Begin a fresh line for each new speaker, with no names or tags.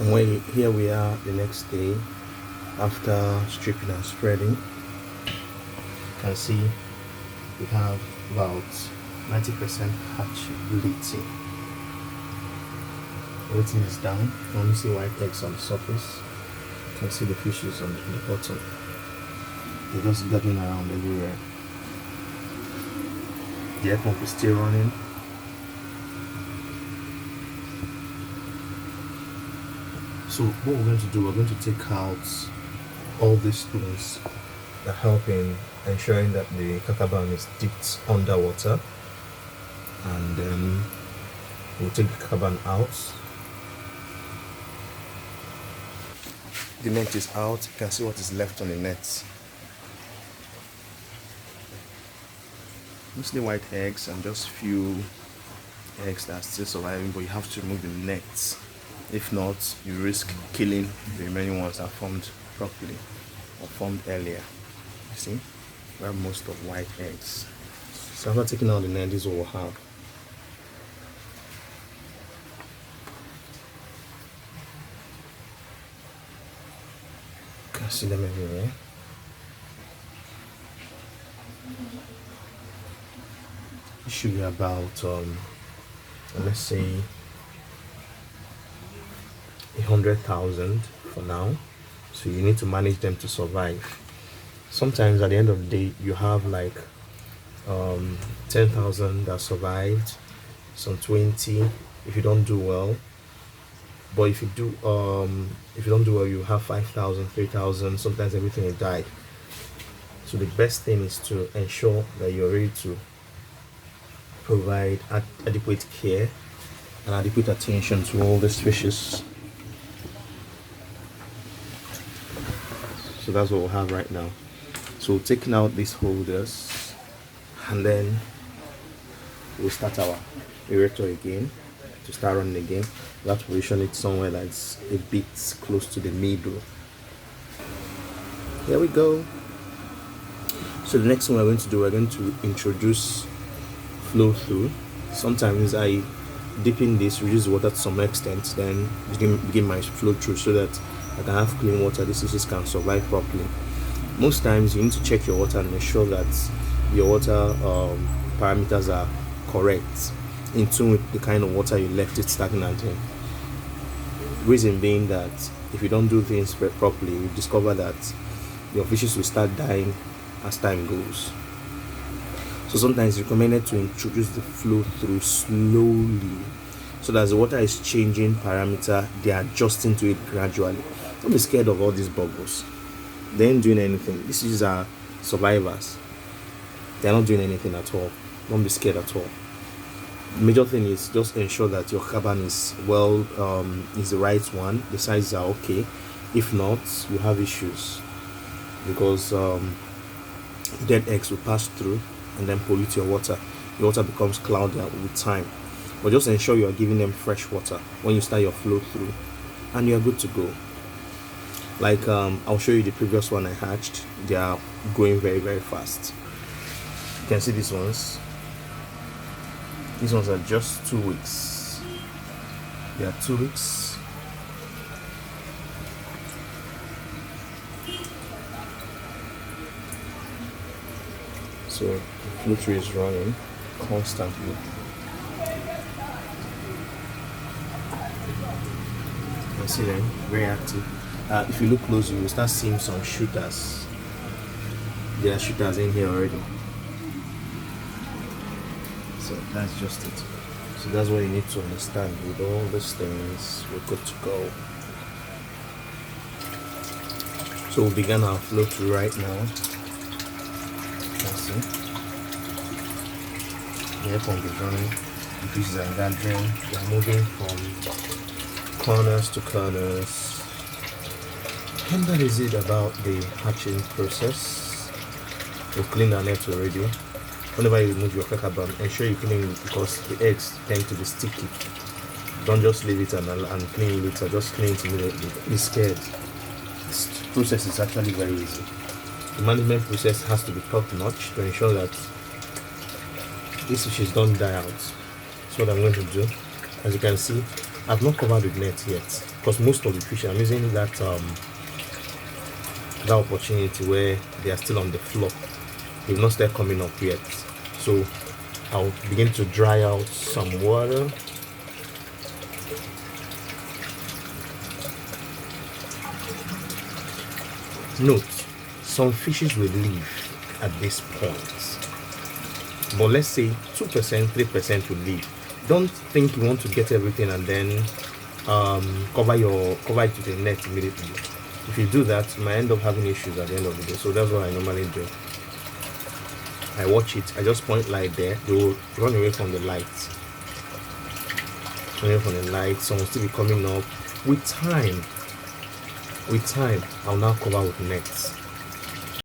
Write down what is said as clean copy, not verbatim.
And here we are the next day after stripping and spreading. You can see we have about 90% hatchability. Everything is down. You can only see white eggs on the surface. You can see the fishes on the bottom. They're just gathering around everywhere. The air pump is still running. So what we're going to do, we're going to take out all these stones that help in ensuring that the kakaban is dipped underwater, and then we'll take the kakaban out. The net is out. You can see what is left on the net. Mostly white eggs and just few eggs that are still surviving, but you have to remove the nets. If not, you risk killing the remaining ones that formed properly or formed earlier. You see, we have most of white eggs. So after taking out the net, this is what we'll have. You can see them everywhere. It should be about let's say 100,000 for now. So you need to manage them to survive. Sometimes at the end of the day you have like 10,000 that survived, some 20 if you don't do well. But if you don't do well, you have 5,000, 3,000, sometimes everything will die. So the best thing is to ensure that you're ready to provide adequate care and adequate attention to all these fishes. So that's what we'll have right now. So taking out these holders, and then we'll start our aerator again to start running again. We have to position it somewhere that's a bit close to the middle. Here we go. So the next thing we're going to do, we're going to introduce flow through. Sometimes I dip in this, reduce the water to some extent, then begin my flow through so that I can have clean water. These fishes can survive properly. Most times you need to check your water and make sure that your water parameters are correct, in tune with the kind of water you left it stagnant in. Reason being that if you don't do things properly, you discover that your fishes will start dying as time goes. So sometimes it's recommended to introduce the flow through slowly, so that as the water is changing parameter, they are adjusting to it gradually. Don't be scared of all these bubbles. They ain't doing anything. These are survivors. They're not doing anything at all. Don't be scared at all. The major thing is just ensure that your kakaban is is the right one. The sizes are okay. If not, you have issues, because dead eggs will pass through and then pollute your water. Your water becomes cloudier with time. But just ensure you are giving them fresh water when you start your flow through, and you are good to go. Like I'll show you the previous one I hatched. They are growing very, very fast. You can see these ones. These ones are just 2 weeks. They are 2 weeks. So the flow through is running constantly. You can see them very active. If you look close, you will start seeing some shooters. There are shooters in here already. So that's just it. So that's what you need to understand. With all these things, we're good to go. So we'll begin our flow through right now. Let's see. The air pump is running. The fishes are gathering. They are moving from corners to corners. And that is it about the hatching process. We've cleaned our net already. Whenever you remove your kakaban, ensure you clean it, because the eggs tend to be sticky. Don't just leave it and clean it later. Just clean it immediately. Be scared. This process is actually very easy. The management process has to be top notch to ensure that these fishes don't die out. So what I'm going to do, as you can see, I've not covered the net yet. because most of the fish I'm using that opportunity where they are still on the floor. They've not started coming up yet. So I'll begin to dry out some water. Note, some fishes will leave at this point. But let's say 2%, 3% will leave. Don't think you want to get everything and then cover it with a net immediately. If you do that, you might end up having issues at the end of the day. So that's what I normally do. I watch it, I just point light there. They will run away from the light. Run away from the light, some will still be coming up. With time, I'll now cover with nets.